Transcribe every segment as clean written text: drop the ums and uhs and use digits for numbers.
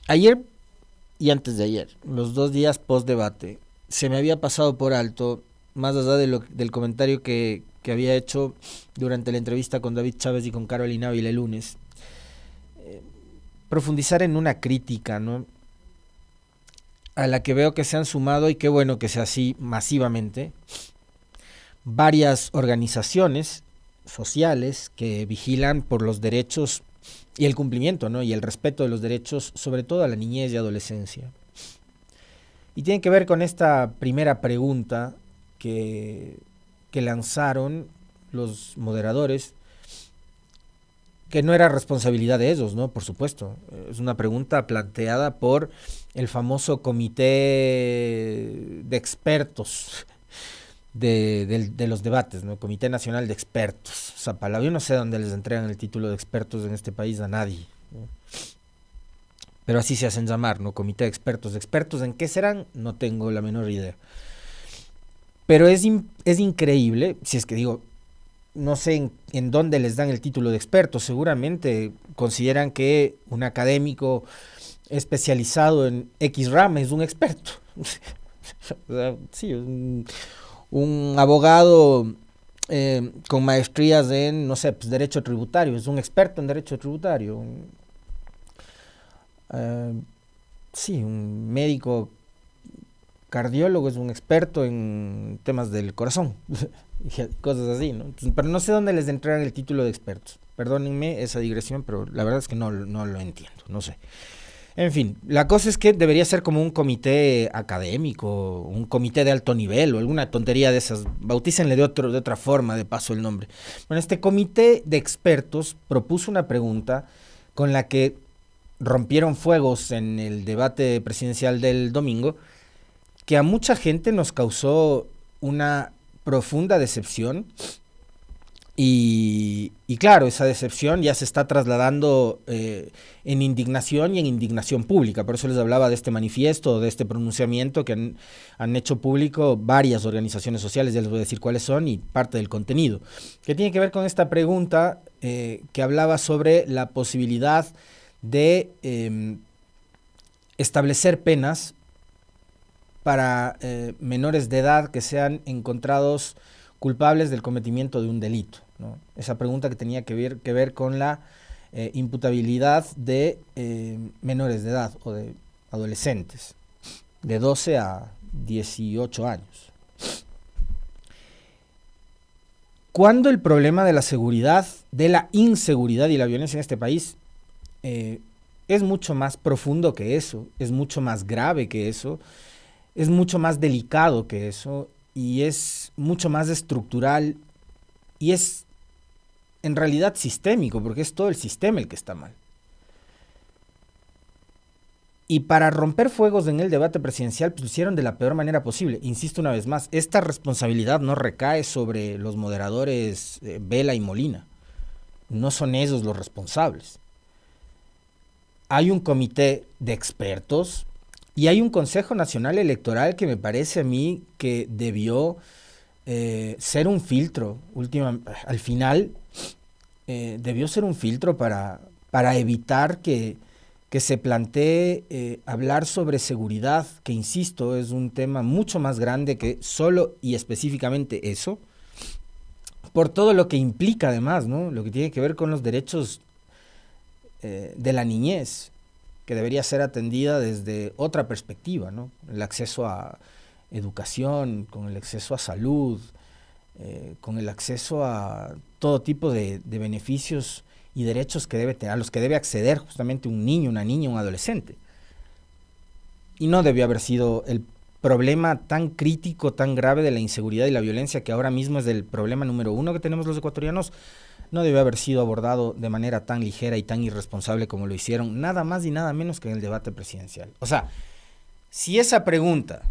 Ayer y antes de ayer, los 2 días post debate, se me había pasado por alto, más allá del comentario que había hecho durante la entrevista con David Chávez y con Carolina Ávila el lunes, profundizar en una crítica, ¿no? A la que veo que se han sumado, y qué bueno que sea así masivamente, varias organizaciones sociales que vigilan por los derechos y el cumplimiento, ¿no? Y el respeto de los derechos, sobre todo a la niñez y adolescencia. Y tiene que ver con esta primera pregunta que, que lanzaron los moderadores, que no era responsabilidad de ellos, ¿no? Por supuesto. Es una pregunta planteada por el famoso comité de expertos de los debates, ¿no? Comité Nacional de Expertos. O sea, palabra, yo no sé dónde les entregan el título de expertos en este país a nadie, ¿no? Pero así se hacen llamar, ¿no? Comité de expertos. ¿Expertos en qué serán? No tengo la menor idea. Pero es increíble, si es que digo, no sé en dónde les dan el título de experto, seguramente consideran que un académico especializado en X rama es un experto. Sí, un abogado con maestrías en, no sé, pues, derecho tributario, es un experto en derecho tributario. Uh, sí, un médico cardiólogo es un experto en temas del corazón, cosas así, ¿no? Entonces, pero no sé dónde les entregan el título de expertos. Perdónenme esa digresión, pero la verdad es que no lo entiendo, no sé. En fin, la cosa es que debería ser como un comité académico, un comité de alto nivel o alguna tontería de esas. Bautícenle de otra forma, de paso, el nombre. Bueno, este comité de expertos propuso una pregunta con la que rompieron fuegos en el debate presidencial del domingo, que a mucha gente nos causó una profunda decepción. Y claro, esa decepción ya se está trasladando en indignación y en indignación pública. Por eso les hablaba de este manifiesto, de este pronunciamiento que han hecho público varias organizaciones sociales, ya les voy a decir cuáles son y parte del contenido, que tiene que ver con esta pregunta que hablaba sobre la posibilidad de establecer penas para menores de edad que sean encontrados culpables del cometimiento de un delito, ¿no? Esa pregunta que tenía que ver con la imputabilidad de menores de edad o de adolescentes de 12 a 18 años. Cuando el problema de la seguridad, de la inseguridad y la violencia en este país es mucho más profundo que eso, es mucho más grave que eso, es mucho más delicado que eso y es mucho más estructural y es en realidad sistémico, porque es todo el sistema el que está mal. Y para romper fuegos en el debate presidencial, pues lo hicieron de la peor manera posible. Insisto una vez más, esta responsabilidad no recae sobre los moderadores Vela y Molina. No son ellos los responsables. Hay un comité de expertos y hay un Consejo Nacional Electoral que me parece a mí que debió ser un filtro. Al final, debió ser un filtro para evitar que se plantee hablar sobre seguridad, que insisto, es un tema mucho más grande que solo y específicamente eso, por todo lo que implica además, ¿no? Lo que tiene que ver con los derechos de la niñez, que debería ser atendida desde otra perspectiva, ¿no? El acceso a educación, con el acceso a salud, con el acceso a todo tipo de beneficios y derechos que debe tener, a los que debe acceder justamente un niño, una niña, un adolescente. Y no debió haber sido el problema tan crítico, tan grave de la inseguridad y la violencia, que ahora mismo es el problema número uno que tenemos los ecuatorianos, no debió haber sido abordado de manera tan ligera y tan irresponsable como lo hicieron, nada más y nada menos que en el debate presidencial. O sea, si esa pregunta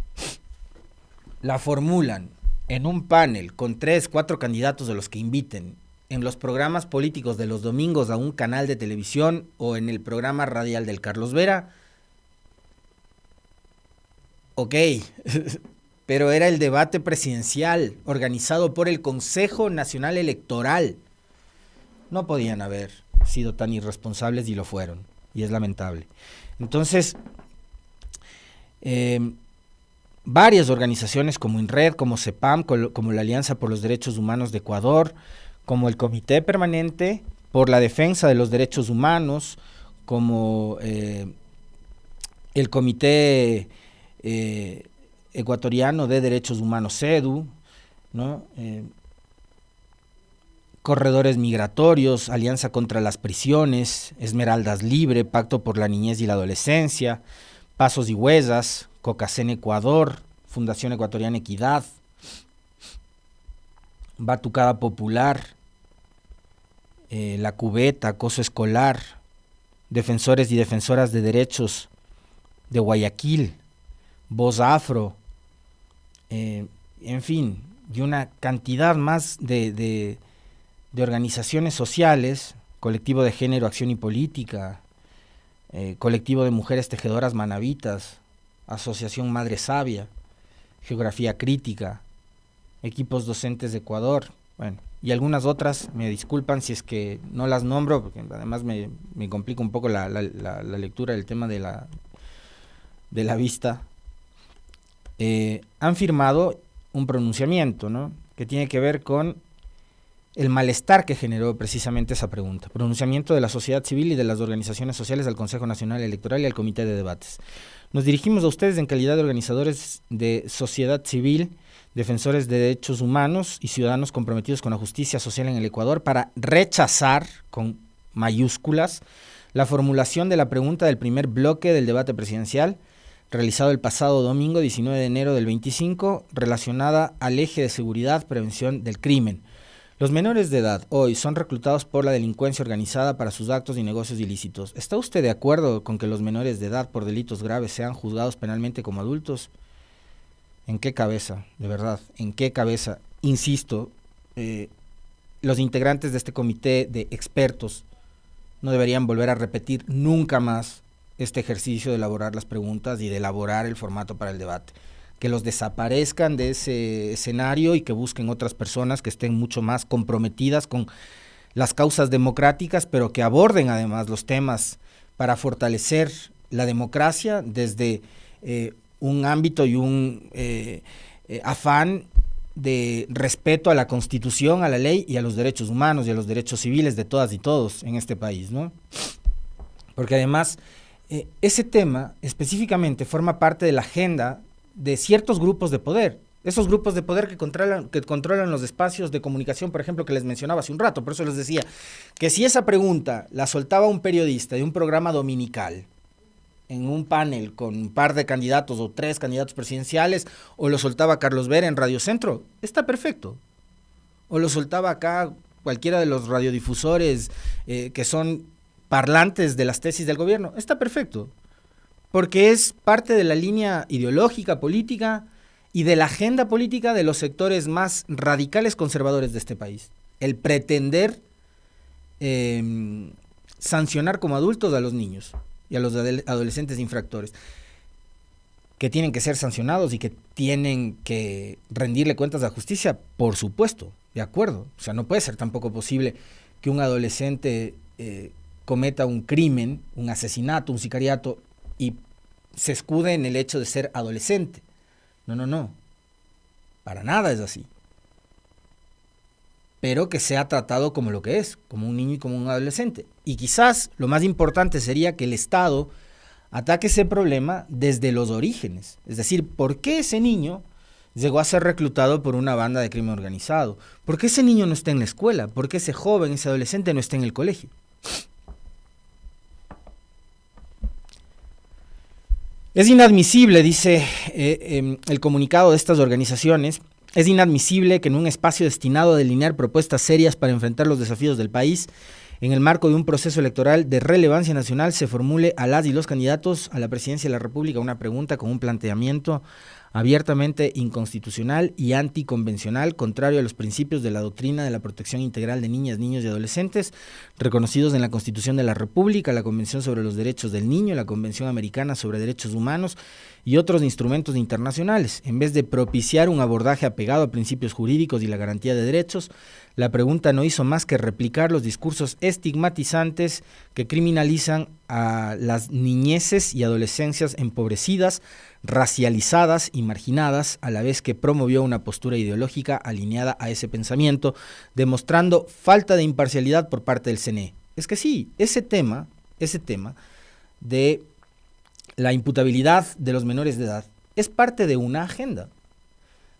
la formulan en un panel con 3, 4 candidatos de los que inviten, en los programas políticos de los domingos a un canal de televisión o en el programa radial del Carlos Vera, ok, pero era el debate presidencial organizado por el Consejo Nacional Electoral. No podían haber sido tan irresponsables y lo fueron, y es lamentable. Entonces, varias organizaciones como INRED, como CEPAM, como la Alianza por los Derechos Humanos de Ecuador, como el Comité Permanente por la Defensa de los Derechos Humanos, como el Comité Ecuatoriano de Derechos Humanos, CEDU, ¿no? Corredores Migratorios, Alianza contra las Prisiones, Esmeraldas Libre, Pacto por la Niñez y la Adolescencia, Pasos y Huellas, COCACEN Ecuador, Fundación Ecuatoriana Equidad, Batucada Popular, La Cubeta, Acoso Escolar, Defensores y Defensoras de Derechos de Guayaquil, Voz Afro, en fin, y una cantidad más de organizaciones sociales, Colectivo de Género, Acción y Política, Colectivo de Mujeres Tejedoras Manavitas, Asociación Madre Sabia, Geografía Crítica, Equipos Docentes de Ecuador, bueno, y algunas otras, me disculpan si es que no las nombro, porque además me complica un poco la lectura del tema de la vista, han firmado un pronunciamiento, ¿no?, que tiene que ver con el malestar que generó precisamente esa pregunta. Pronunciamiento de la sociedad civil y de las organizaciones sociales al Consejo Nacional Electoral y al Comité de Debates. Nos dirigimos a ustedes en calidad de organizadores de sociedad civil, defensores de derechos humanos y ciudadanos comprometidos con la justicia social en el Ecuador para rechazar, con mayúsculas, la formulación de la pregunta del primer bloque del debate presidencial realizado el pasado domingo 19 de enero del 25, relacionada al eje de seguridad, prevención del crimen. Los menores de edad hoy son reclutados por la delincuencia organizada para sus actos y negocios ilícitos. ¿Está usted de acuerdo con que los menores de edad por delitos graves sean juzgados penalmente como adultos? ¿En qué cabeza? De verdad, ¿en qué cabeza? Insisto, los integrantes de este comité de expertos no deberían volver a repetir nunca más este ejercicio de elaborar las preguntas y de elaborar el formato para el debate. Que los desaparezcan de ese escenario y que busquen otras personas que estén mucho más comprometidas con las causas democráticas, pero que aborden además los temas para fortalecer la democracia desde un ámbito y un afán de respeto a la Constitución, a la ley y a los derechos humanos y a los derechos civiles de todas y todos en este país, ¿no? Porque además ese tema específicamente forma parte de la agenda de ciertos grupos de poder, esos grupos de poder que controlan los espacios de comunicación, por ejemplo, que les mencionaba hace un rato. Por eso les decía que si esa pregunta la soltaba un periodista de un programa dominical en un panel con un par de candidatos o 3 candidatos presidenciales, o lo soltaba Carlos Vera en Radio Centro, está perfecto. O lo soltaba acá cualquiera de los radiodifusores que son parlantes de las tesis del gobierno, está perfecto. Porque es parte de la línea ideológica, política y de la agenda política de los sectores más radicales conservadores de este país. El pretender sancionar como adultos a los niños y a los adolescentes infractores, que tienen que ser sancionados y que tienen que rendirle cuentas a la justicia, por supuesto, de acuerdo. O sea, no puede ser tampoco posible que un adolescente cometa un crimen, un asesinato, un sicariato, y se escude en el hecho de ser adolescente. No. Para nada es así. Pero que sea tratado como lo que es, como un niño y como un adolescente. Y quizás lo más importante sería que el Estado ataque ese problema desde los orígenes. Es decir, ¿por qué ese niño llegó a ser reclutado por una banda de crimen organizado? ¿Por qué ese niño no está en la escuela? ¿Por qué ese joven, ese adolescente no está en el colegio? Es inadmisible, dice el comunicado de estas organizaciones, es inadmisible que en un espacio destinado a delinear propuestas serias para enfrentar los desafíos del país, en el marco de un proceso electoral de relevancia nacional, se formule a las y los candidatos a la presidencia de la República una pregunta con un planteamiento abiertamente inconstitucional y anticonvencional, contrario a los principios de la doctrina de la protección integral de niñas, niños y adolescentes, reconocidos en la Constitución de la República, la Convención sobre los Derechos del Niño, la Convención Americana sobre Derechos Humanos y otros instrumentos internacionales. En vez de propiciar un abordaje apegado a principios jurídicos y la garantía de derechos, la pregunta no hizo más que replicar los discursos estigmatizantes que criminalizan a las niñeces y adolescencias empobrecidas, racializadas y marginadas, a la vez que promovió una postura ideológica alineada a ese pensamiento, demostrando falta de imparcialidad por parte del CNE. Es que sí, ese tema de la imputabilidad de los menores de edad es parte de una agenda,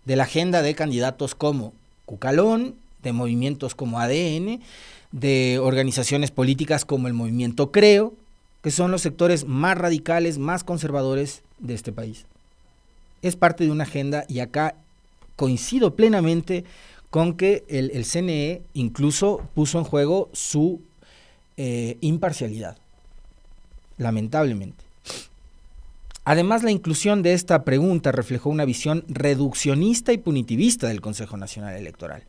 de la agenda de candidatos como Cucalón, de movimientos como ADN, de organizaciones políticas como el movimiento Creo, que son los sectores más radicales, más conservadores de este país. Es parte de una agenda y acá coincido plenamente con que el CNE incluso puso en juego su imparcialidad, lamentablemente. Además, la inclusión de esta pregunta reflejó una visión reduccionista y punitivista del Consejo Nacional Electoral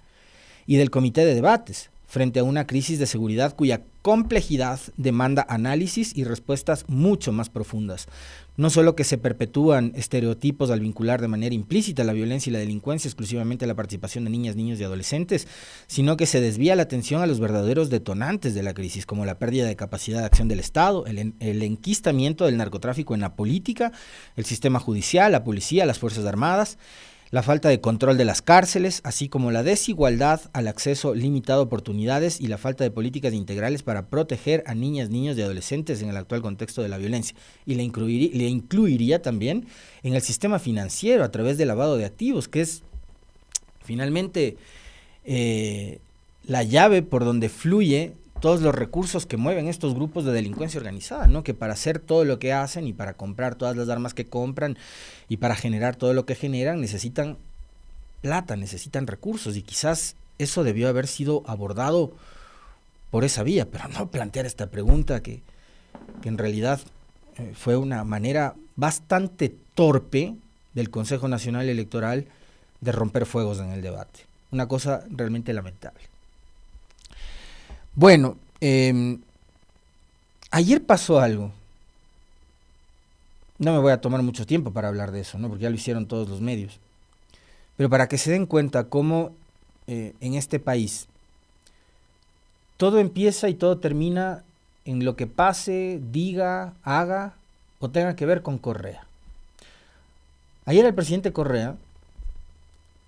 y del Comité de Debates, frente a una crisis de seguridad cuya complejidad demanda análisis y respuestas mucho más profundas. No solo que se perpetúan estereotipos al vincular de manera implícita la violencia y la delincuencia exclusivamente a la participación de niñas, niños y adolescentes, sino que se desvía la atención a los verdaderos detonantes de la crisis, como la pérdida de capacidad de acción del Estado, el enquistamiento del narcotráfico en la política, el sistema judicial, la policía, las Fuerzas Armadas, la falta de control de las cárceles, así como la desigualdad al acceso limitado a oportunidades y la falta de políticas integrales para proteger a niñas, niños y adolescentes en el actual contexto de la violencia. Y le incluiría también en el sistema financiero a través del lavado de activos, que es finalmente la llave por donde fluye todos los recursos que mueven estos grupos de delincuencia organizada, ¿no? Que para hacer todo lo que hacen y para comprar todas las armas que compran y para generar todo lo que generan necesitan plata, necesitan recursos, y quizás eso debió haber sido abordado por esa vía, pero no plantear esta pregunta que en realidad fue una manera bastante torpe del Consejo Nacional Electoral de romper fuegos en el debate. Una cosa realmente lamentable. Bueno, ayer pasó algo. No me voy a tomar mucho tiempo para hablar de eso, ¿no? Porque ya lo hicieron todos los medios. Pero para que se den cuenta cómo en este país todo empieza y todo termina en lo que pase, diga, haga o tenga que ver con Correa. Ayer el presidente Correa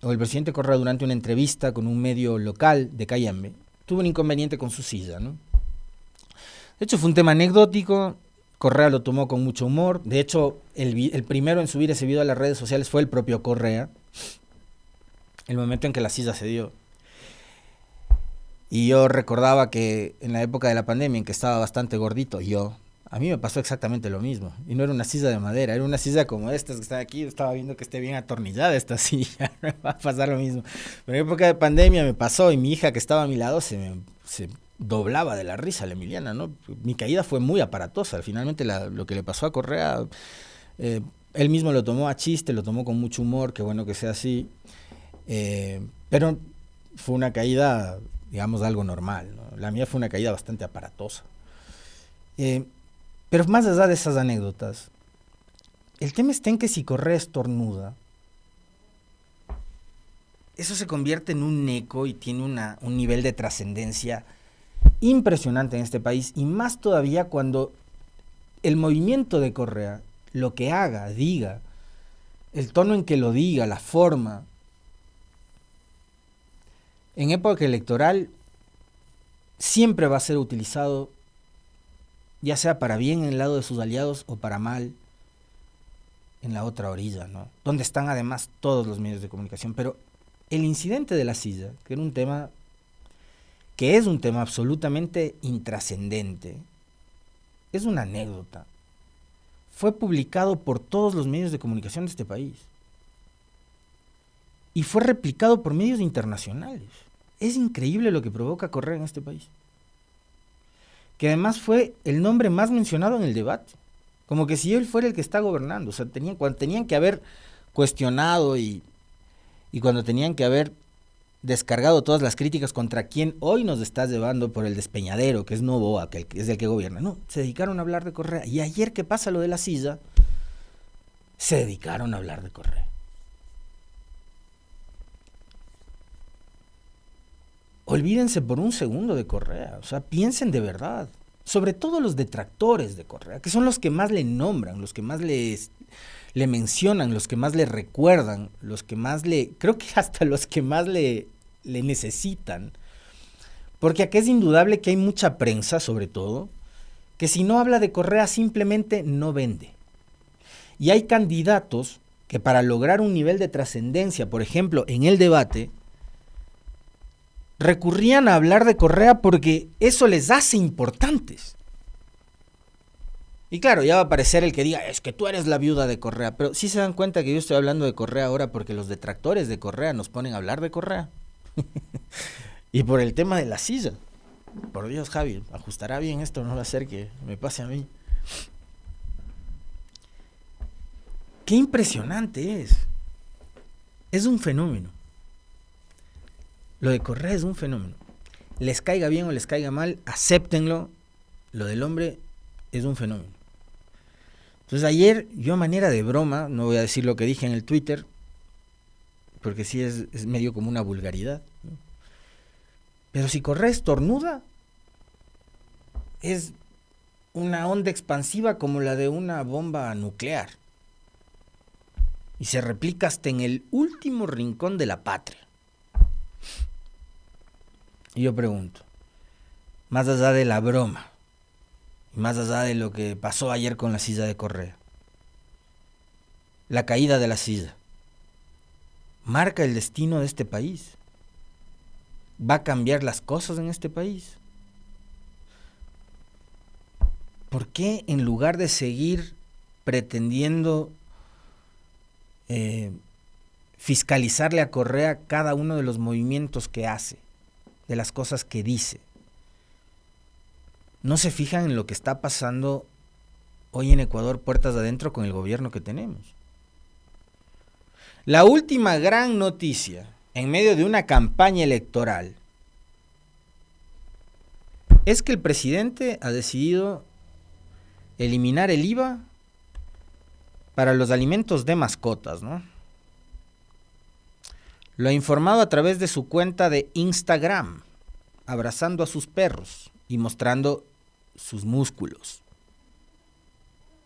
durante una entrevista con un medio local de Cayambe, tuvo un inconveniente con su silla, ¿no? De hecho, fue un tema anecdótico. Correa lo tomó con mucho humor. De hecho, el primero en subir ese video a las redes sociales fue el propio Correa, el momento en que la silla se dio. Y yo recordaba que en la época de la pandemia, en que estaba bastante gordito, a mí me pasó exactamente lo mismo. Y no era una silla de madera, era una silla como estas que están aquí. Yo estaba viendo que esté bien atornillada esta silla. Me va a pasar lo mismo. Pero en la época de pandemia me pasó, y mi hija que estaba a mi lado se doblaba de la risa, la Emiliana, ¿no? Mi caída fue muy aparatosa. Finalmente lo que le pasó a Correa, él mismo lo tomó a chiste, lo tomó con mucho humor, qué bueno que sea así. Pero fue una caída, digamos, algo normal, ¿no? La mía fue una caída bastante aparatosa. Pero más allá de esas anécdotas, el tema está en que si Correa estornuda, eso se convierte en un eco y tiene un nivel de trascendencia impresionante en este país, y más todavía cuando el movimiento de Correa, lo que haga, diga, el tono en que lo diga, la forma, en época electoral siempre va a ser utilizado, ya sea para bien en el lado de sus aliados o para mal en la otra orilla, ¿no? Donde están además todos los medios de comunicación. Pero el incidente de la silla, que es un tema absolutamente intrascendente, es una anécdota. Fue publicado por todos los medios de comunicación de este país y fue replicado por medios internacionales. Es increíble lo que provoca Correa en este país, que además fue el nombre más mencionado en el debate, como que si él fuera el que está gobernando. O sea, cuando tenían que haber cuestionado y cuando tenían que haber descargado todas las críticas contra quien hoy nos está llevando por el despeñadero, que es Noboa, que es el que gobierna. No, se dedicaron a hablar de Correa. Y ayer que pasa lo de la silla, se dedicaron a hablar de Correa. Olvídense por un segundo de Correa, o sea, piensen de verdad. sobre todo los detractores de Correa, que son los que más le nombran, los que más le mencionan, los que más le recuerdan, los que más creo que hasta los que más le necesitan. Porque aquí es indudable que hay mucha prensa, sobre todo, que si no habla de Correa simplemente no vende. Y hay candidatos que para lograr un nivel de trascendencia, por ejemplo, en el debate, recurrían a hablar de Correa porque eso les hace importantes. Y claro, ya va a aparecer el que diga, es que tú eres la viuda de Correa, pero sí se dan cuenta que yo estoy hablando de Correa ahora porque los detractores de Correa nos ponen a hablar de Correa. Y por el tema de la silla. Por Dios, Javi, ajustará bien esto, no va a ser que me pase a mí. Qué impresionante es. Es un fenómeno. Lo de Correa es un fenómeno. Les caiga bien o les caiga mal, acéptenlo. Lo del hombre es un fenómeno. Entonces ayer, yo a manera de broma, no voy a decir lo que dije en el Twitter, porque sí es medio como una vulgaridad, ¿no? Pero si Correa estornuda, es una onda expansiva como la de una bomba nuclear. Y se replica hasta en el último rincón de la patria. Y yo pregunto, más allá de la broma, y más allá de lo que pasó ayer con la silla de Correa, la caída de la silla, ¿marca el destino de este país? ¿Va a cambiar las cosas en este país? ¿Por qué en lugar de seguir pretendiendo fiscalizarle a Correa cada uno de los movimientos que hace, de las cosas que dice, no se fijan en lo que está pasando hoy en Ecuador puertas adentro con el gobierno que tenemos? La última gran noticia en medio de una campaña electoral es que el presidente ha decidido eliminar el IVA para los alimentos de mascotas, ¿no? Lo ha informado a través de su cuenta de Instagram, abrazando a sus perros y mostrando sus músculos.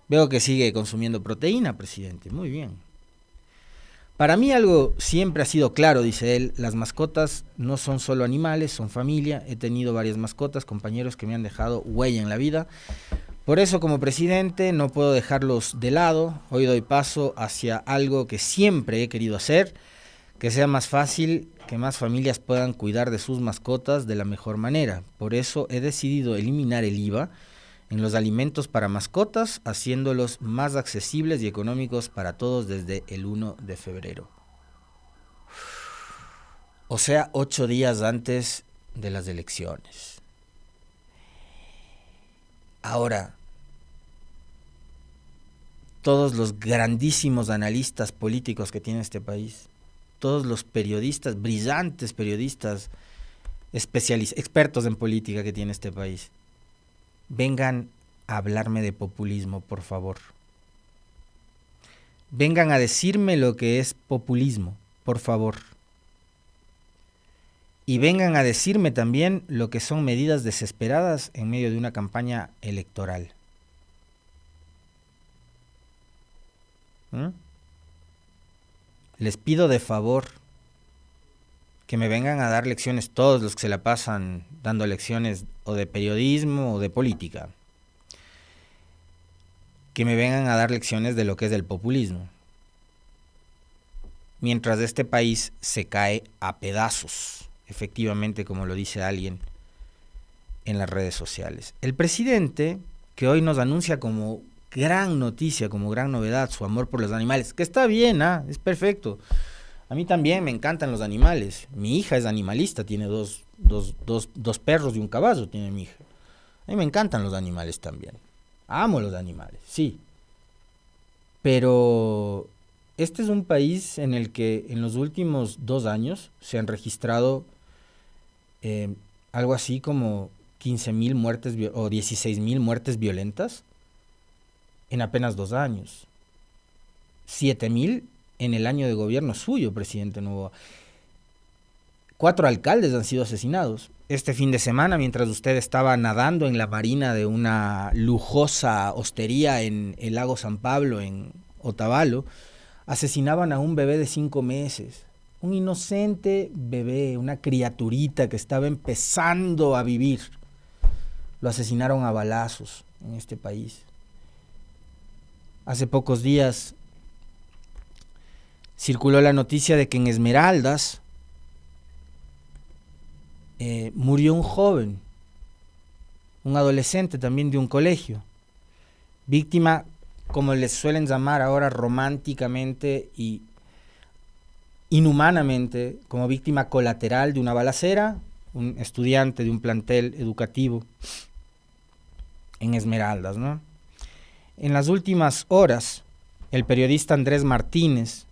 Veo que sigue consumiendo proteína, presidente, muy bien. Para mí algo siempre ha sido claro, dice él, las mascotas no son solo animales, son familia, he tenido varias mascotas, compañeros que me han dejado huella en la vida. Por eso, como presidente, no puedo dejarlos de lado. Hoy doy paso hacia algo que siempre he querido hacer, que sea más fácil, que más familias puedan cuidar de sus mascotas de la mejor manera. Por eso he decidido eliminar el IVA en los alimentos para mascotas, haciéndolos más accesibles y económicos para todos desde el 1 de febrero. O sea, 8 días antes de las elecciones. Ahora, todos los grandísimos analistas políticos que tiene este país, todos los periodistas, brillantes periodistas, expertos en política que tiene este país, vengan a hablarme de populismo, por favor. Vengan a decirme lo que es populismo, por favor. Y vengan a decirme también lo que son medidas desesperadas en medio de una campaña electoral. Les pido de favor que me vengan a dar lecciones todos los que se la pasan dando lecciones o de periodismo o de política. Que me vengan a dar lecciones de lo que es el populismo. Mientras este país se cae a pedazos, efectivamente, como lo dice alguien en las redes sociales. El presidente, que hoy nos anuncia como gran noticia, como gran novedad, su amor por los animales, que está bien, es perfecto. A mí también me encantan los animales. Mi hija es animalista, tiene dos perros y un caballo, tiene mi hija. A mí me encantan los animales también. Amo los animales, sí. Pero este es un país en el que en los últimos 2 años se han registrado algo así como 15,000 muertes o 16,000 muertes violentas en apenas 2 años. 7,000 en el año de gobierno suyo, presidente Noboa. 4 alcaldes han sido asesinados. Este fin de semana, mientras usted estaba nadando en la marina de una lujosa hostería en el lago San Pablo, en Otavalo, asesinaban a un bebé de 5 meses. Un inocente bebé, una criaturita que estaba empezando a vivir. Lo asesinaron a balazos en este país. Hace pocos días circuló la noticia de que en Esmeraldas murió un joven, un adolescente también de un colegio, víctima, como les suelen llamar ahora románticamente y inhumanamente, como víctima colateral de una balacera, un estudiante de un plantel educativo en Esmeraldas, ¿no? En las últimas horas, el periodista Andrés Martínez,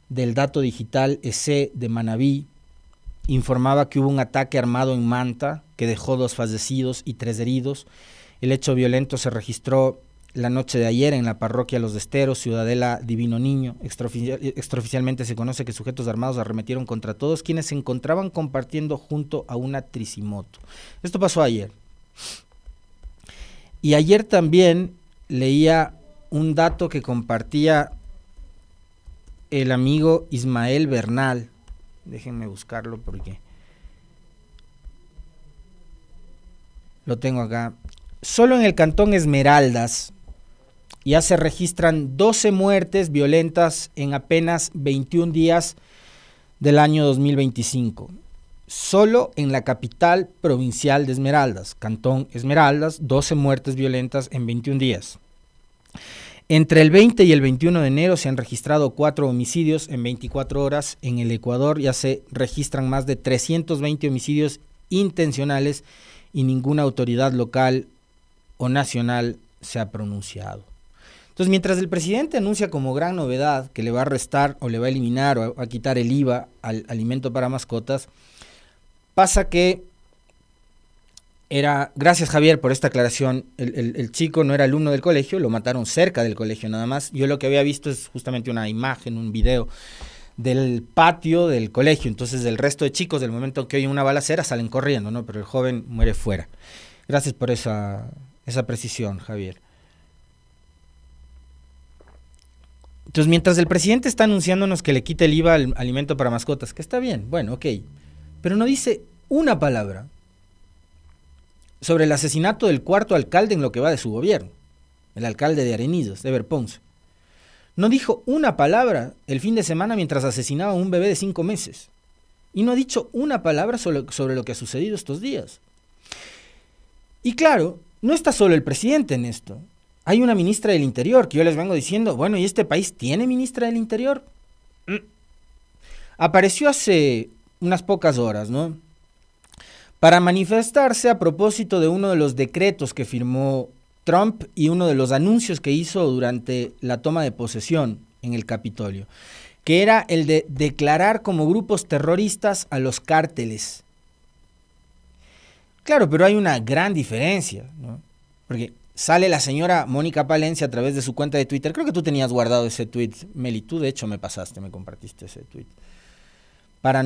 del Dato Digital EC de Manabí, informaba que hubo un ataque armado en Manta que dejó 2 fallecidos y 3 heridos. El hecho violento se registró la noche de ayer en la parroquia Los Esteros, Ciudadela Divino Niño. Extraoficialmente se conoce que sujetos armados arremetieron contra todos quienes se encontraban compartiendo junto a una tricimoto. Esto pasó ayer. Y ayer también leía un dato que compartía el amigo Ismael Bernal. Déjenme buscarlo porque lo tengo acá. Solo en el cantón Esmeraldas ya se registran 12 muertes violentas en apenas 21 días del año 2025. Solo en la capital provincial de Esmeraldas, Cantón Esmeraldas, 12 muertes violentas en 21 días. Entre el 20 y el 21 de enero se han registrado 4 homicidios en 24 horas. En el Ecuador ya se registran más de 320 homicidios intencionales y ninguna autoridad local o nacional se ha pronunciado. Entonces, mientras el presidente anuncia como gran novedad que le va a restar o le va a eliminar o a quitar el IVA al alimento para mascotas, pasa que gracias Javier por esta aclaración, el chico no era alumno del colegio, lo mataron cerca del colegio nada más. Yo lo que había visto es justamente una imagen, un video del patio del colegio, entonces el resto de chicos del momento que oyen una balacera salen corriendo, ¿no? Pero el joven muere fuera. Gracias por esa precisión, Javier. Entonces, mientras el presidente está anunciándonos que le quita el IVA al alimento para mascotas, que está bien, bueno, ok, pero no dice una palabra sobre el asesinato del 4.º alcalde en lo que va de su gobierno, el alcalde de Arenillos, Ever Ponce. No dijo una palabra el fin de semana mientras asesinaba a un bebé de 5 meses. Y no ha dicho una palabra sobre lo que ha sucedido estos días. Y claro, no está solo el presidente en esto. Hay una ministra del Interior que yo les vengo diciendo, bueno, ¿y este país tiene ministra del Interior? Apareció hace unas pocas horas, ¿no? Para manifestarse a propósito de uno de los decretos que firmó Trump y uno de los anuncios que hizo durante la toma de posesión en el Capitolio, que era el de declarar como grupos terroristas a los cárteles. Claro, pero hay una gran diferencia, ¿no? Porque sale la señora Mónica Palencia a través de su cuenta de Twitter. Creo que tú tenías guardado ese tweet, Meli. Tú de hecho me compartiste ese tweet. Para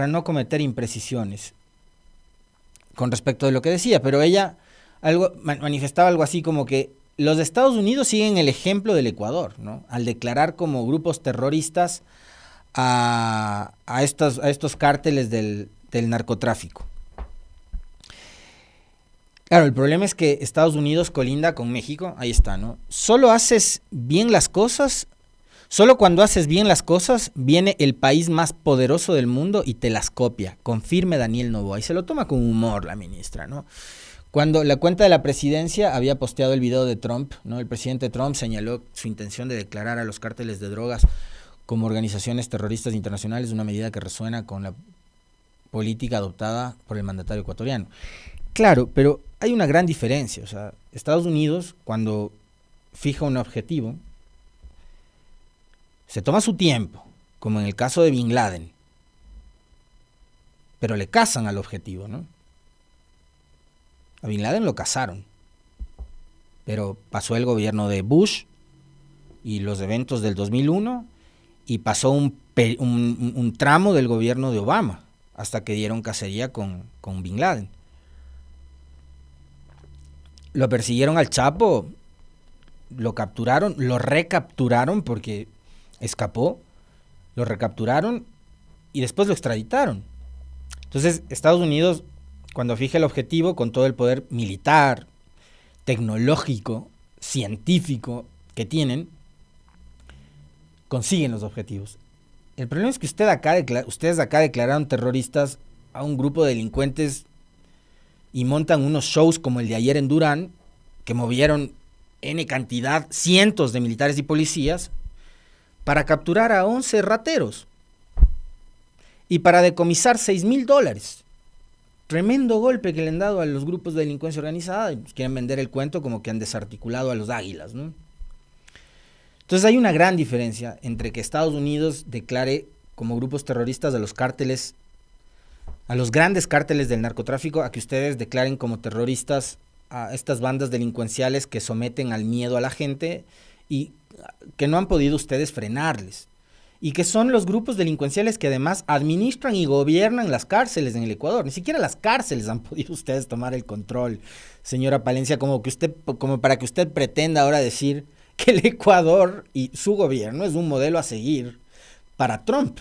no cometer imprecisiones con respecto de lo que decía, pero ella manifestaba algo así como que los Estados Unidos siguen el ejemplo del Ecuador, ¿no? Al declarar como grupos terroristas a estos cárteles del narcotráfico. Claro, el problema es que Estados Unidos colinda con México, ahí está, ¿no? Solo cuando haces bien las cosas, viene el país más poderoso del mundo y te las copia, confirme Daniel Noboa. Y se lo toma con humor la ministra, ¿no? Cuando la cuenta de la presidencia había posteado el video de Trump, ¿no? El presidente Trump señaló su intención de declarar a los cárteles de drogas como organizaciones terroristas internacionales, una medida que resuena con la política adoptada por el mandatario ecuatoriano. Claro, pero hay una gran diferencia. O sea, Estados Unidos, cuando fija un objetivo, se toma su tiempo, como en el caso de Bin Laden, pero le cazan al objetivo, ¿no? A Bin Laden lo cazaron, pero pasó el gobierno de Bush y los eventos del 2001 y pasó un tramo del gobierno de Obama, hasta que dieron cacería con Bin Laden. Lo persiguieron al Chapo, lo capturaron, lo recapturaron porque escapó, lo recapturaron y después lo extraditaron. Entonces, Estados Unidos, cuando fija el objetivo con todo el poder militar, tecnológico, científico que tienen, consiguen los objetivos. El problema es que ustedes acá declararon terroristas a un grupo de delincuentes y montan unos shows como el de ayer en Durán, que movieron N cantidad, cientos de militares y policías, para capturar a 11 rateros y para decomisar $6,000. Tremendo golpe que le han dado a los grupos de delincuencia organizada, y pues quieren vender el cuento como que han desarticulado a los águilas, ¿no? Entonces hay una gran diferencia entre que Estados Unidos declare como grupos terroristas a los cárteles, a los grandes cárteles del narcotráfico, a que ustedes declaren como terroristas a estas bandas delincuenciales que someten al miedo a la gente y que no han podido ustedes frenarles. Y que son los grupos delincuenciales que además administran y gobiernan las cárceles en el Ecuador. Ni siquiera las cárceles han podido ustedes tomar el control, señora Palencia, como para que usted pretenda ahora decir que el Ecuador y su gobierno es un modelo a seguir para Trump.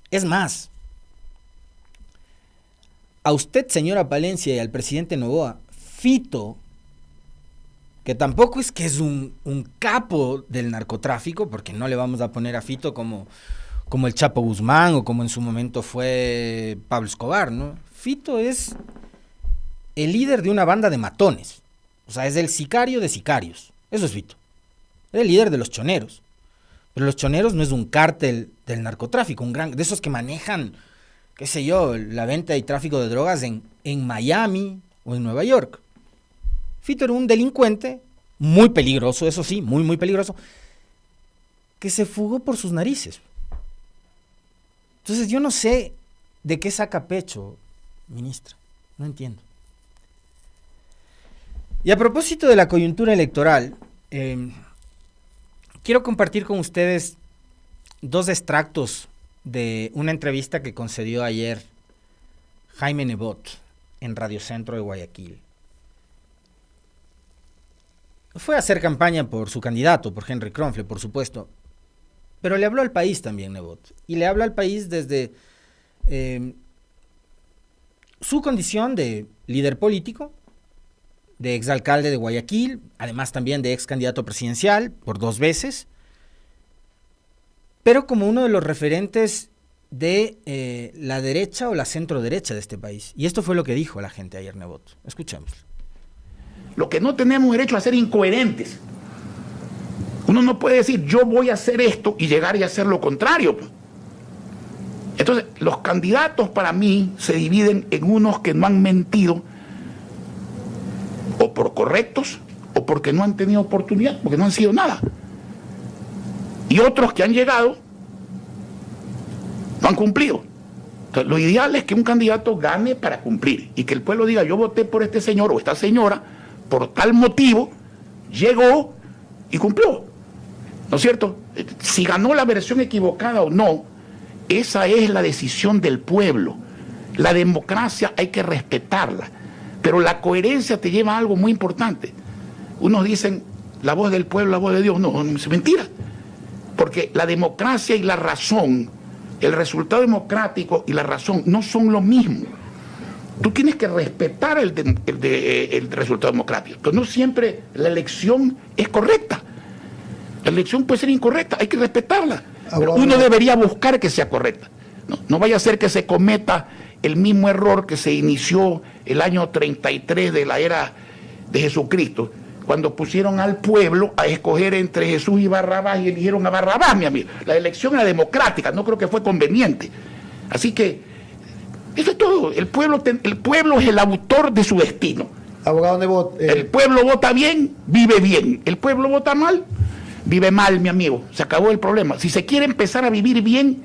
Es más, a usted, señora Palencia, y al presidente Noboa, Fito, que tampoco es que es un capo del narcotráfico, porque no le vamos a poner a Fito como el Chapo Guzmán o como en su momento fue Pablo Escobar, ¿no? Fito es el líder de una banda de matones, o sea, es el sicario de sicarios. Eso es Fito. Es el líder de los choneros. Pero los choneros no es un cártel del narcotráfico, de esos que manejan, qué sé yo, la venta y tráfico de drogas en Miami o en Nueva York. Fito era un delincuente muy peligroso, eso sí, muy, muy peligroso, que se fugó por sus narices. Entonces yo no sé de qué saca pecho, ministra. No entiendo. Y a propósito de la coyuntura electoral, quiero compartir con ustedes dos extractos de una entrevista que concedió ayer Jaime Nebot en Radio Centro de Guayaquil. Fue a hacer campaña por su candidato, por Henry Kronfle, por supuesto, pero le habló al país también Nebot, y le habla al país desde su condición de líder político, de exalcalde de Guayaquil, además también de ex candidato presidencial por 2 veces, pero como uno de los referentes de la derecha o la centro derecha de este país. Y esto fue lo que dijo la gente ayer, Nebot. Escuchemos. Lo que no tenemos derecho a ser incoherentes. Uno no puede decir yo voy a hacer esto y llegar y hacer lo contrario. Entonces, los candidatos para mí se dividen en unos que no han mentido o por correctos o porque no han tenido oportunidad, porque no han sido nada. Y otros que han llegado no han cumplido. Entonces, lo ideal es que un candidato gane para cumplir y que el pueblo diga yo voté por este señor o esta señora por tal motivo, llegó y cumplió. ¿No es cierto? Si ganó la versión equivocada o no, esa es la decisión del pueblo. La democracia hay que respetarla, pero la coherencia te lleva a algo muy importante. Unos dicen la voz del pueblo, la voz de Dios. No, es mentira. Porque la democracia y la razón, el resultado democrático y la razón no son lo mismo. Tú tienes que respetar el resultado democrático. Pero no siempre la elección es correcta. La elección puede ser incorrecta, hay que respetarla. Pero uno debería buscar que sea correcta. No vaya a ser que se cometa el mismo error que se inició el año 33 de la era de Jesucristo, cuando pusieron al pueblo a escoger entre Jesús y Barrabás y eligieron a Barrabás, mi amigo. La elección era democrática, no creo que fue conveniente. Así que eso es todo. El pueblo es el autor de su destino. Abogado Nebot, el pueblo vota bien, vive bien. El pueblo vota mal, vive mal, mi amigo. Se acabó el problema. Si se quiere empezar a vivir bien,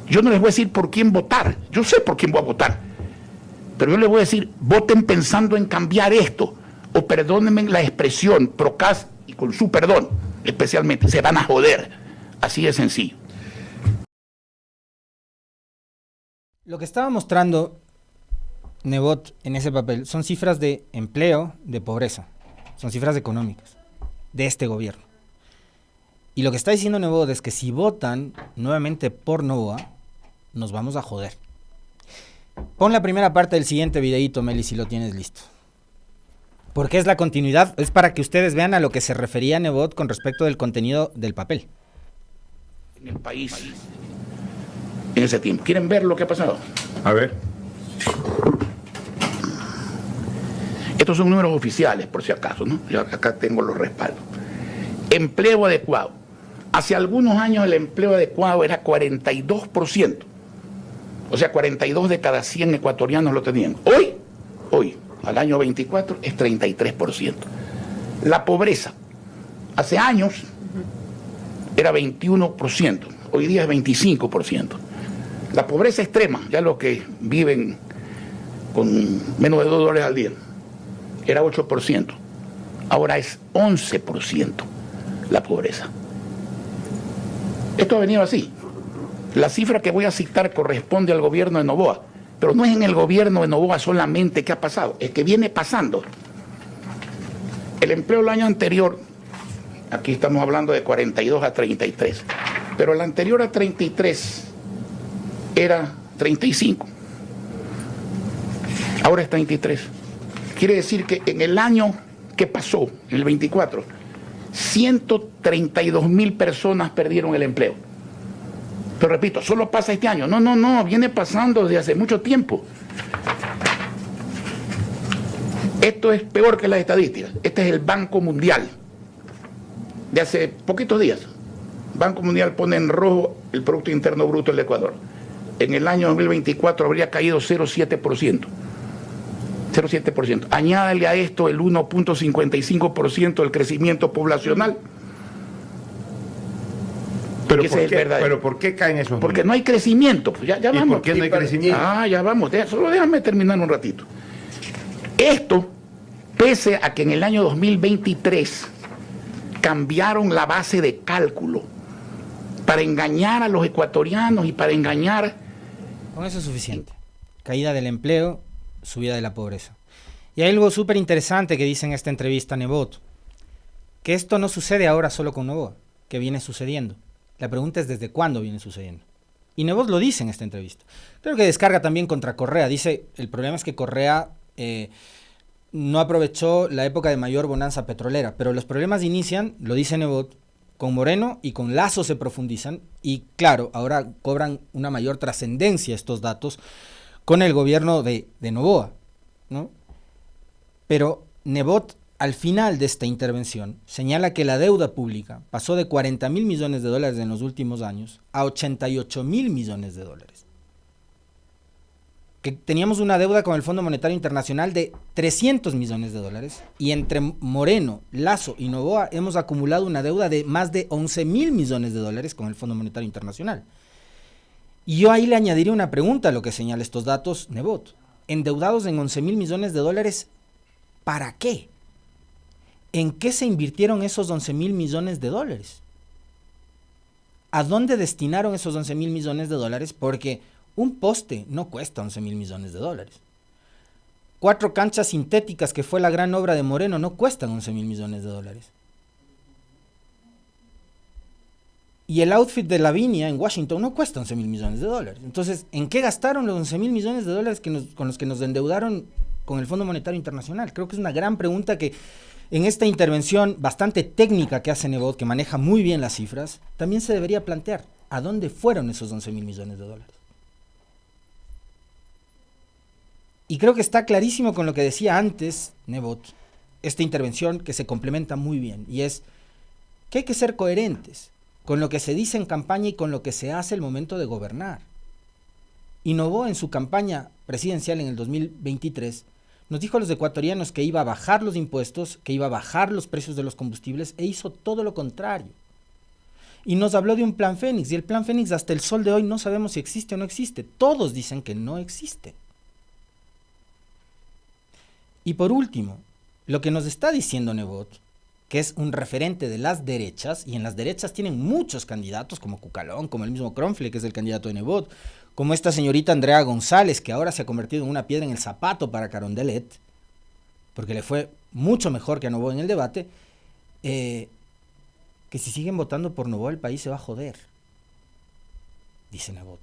yo no les voy a decir por quién votar. Yo sé por quién voy a votar. Pero yo les voy a decir, voten pensando en cambiar esto. O perdónenme la expresión, Procas, y con su perdón, especialmente, se van a joder. Así de sencillo. Lo que estaba mostrando Nebot en ese papel son cifras de empleo, de pobreza, son cifras económicas de este gobierno. Y lo que está diciendo Nebot es que si votan nuevamente por Noboa, nos vamos a joder. Pon la primera parte del siguiente videíto, Meli, si lo tienes listo. Porque es la continuidad, es para que ustedes vean a lo que se refería Nebot con respecto del contenido del papel. En el país, en ese tiempo. ¿Quieren ver lo que ha pasado? A ver. Estos son números oficiales, por si acaso, ¿no? Yo acá tengo los respaldos. Empleo adecuado. Hace algunos años el empleo adecuado era 42%. O sea, 42 de cada 100 ecuatorianos lo tenían. Hoy, al año 24, es 33%. La pobreza, hace años era 21%, hoy día es 25%. La pobreza extrema, ya los que viven con menos de $2 al día, era 8%, ahora es 11% la pobreza. Esto ha venido así. La cifra que voy a citar corresponde al gobierno de Noboa, pero no es en el gobierno de Noboa solamente que ha pasado, es que viene pasando. El empleo del año anterior, aquí estamos hablando de 42 a 33, pero el anterior a 33 era 35, ahora es 33. Quiere decir que en el año que pasó, el 24, 132,000 personas perdieron el empleo. Pero repito, solo pasa este año. No, viene pasando desde hace mucho tiempo. Esto es peor que las estadísticas. Este es el Banco Mundial de hace poquitos días. Banco Mundial pone en rojo el Producto Interno Bruto del Ecuador. En el año 2024 habría caído 0,7%. 0,7%. Añádale a esto el 1,55% del crecimiento poblacional. ¿Pero por qué caen esos números? Porque no hay crecimiento. Pues ya vamos. ¿Y por qué no hay crecimiento? Ya vamos. Solo déjame terminar un ratito. Esto, pese a que en el año 2023 cambiaron la base de cálculo para engañar a los ecuatorianos y para engañar... Con eso es suficiente. Caída del empleo, subida de la pobreza. Y hay algo súper interesante que dice en esta entrevista Nebot, que esto no sucede ahora solo con Noboa, que viene sucediendo. La pregunta es desde cuándo viene sucediendo. Y Nebot lo dice en esta entrevista. Creo que descarga también contra Correa. Dice, el problema es que Correa no aprovechó la época de mayor bonanza petrolera, pero los problemas inician, lo dice Nebot, con Moreno y con Lasso se profundizan y claro, ahora cobran una mayor trascendencia estos datos con el gobierno de Noboa, ¿no? Pero Nebot al final de esta intervención señala que la deuda pública pasó de 40,000 millones de dólares en los últimos años a 88,000 millones de dólares. Que teníamos una deuda con el Fondo Monetario Internacional de 300 millones de dólares y entre Moreno, Lasso y Noboa hemos acumulado una deuda de más de 11,000 millones de dólares con el Fondo Monetario Internacional. Y yo ahí le añadiría una pregunta a lo que señala estos datos Nebot. Endeudados en 11,000 millones de dólares, ¿para qué? ¿En qué se invirtieron esos 11,000 millones de dólares? ¿A dónde destinaron esos 11,000 millones de dólares? Porque un poste no cuesta 11,000 millones de dólares. 4 canchas sintéticas, que fue la gran obra de Moreno, no cuestan 11,000 millones de dólares. Y el outfit de Lavinia en Washington no cuesta 11,000 millones de dólares. Entonces, ¿en qué gastaron los 11,000 millones de dólares con los que nos endeudaron con el Fondo Monetario Internacional? Creo que es una gran pregunta que en esta intervención bastante técnica que hace Nebot, que maneja muy bien las cifras, también se debería plantear ¿a dónde fueron esos 11,000 millones de dólares? Y creo que está clarísimo con lo que decía antes Nebot, esta intervención que se complementa muy bien, y es que hay que ser coherentes con lo que se dice en campaña y con lo que se hace al momento de gobernar. Y Noboa en su campaña presidencial en el 2023 nos dijo a los ecuatorianos que iba a bajar los impuestos, que iba a bajar los precios de los combustibles, e hizo todo lo contrario. Y nos habló de un plan Fénix, y el plan Fénix hasta el sol de hoy no sabemos si existe o no existe. Todos dicen que no existe. Y por último, lo que nos está diciendo Nebot que es un referente de las derechas, y en las derechas tienen muchos candidatos, como Cucalón, como el mismo Kronfle, que es el candidato de Nebot, como esta señorita Andrea González, que ahora se ha convertido en una piedra en el zapato para Carondelet, porque le fue mucho mejor que a Novoa en el debate, que si siguen votando por Novoa el país se va a joder, dice Nebot.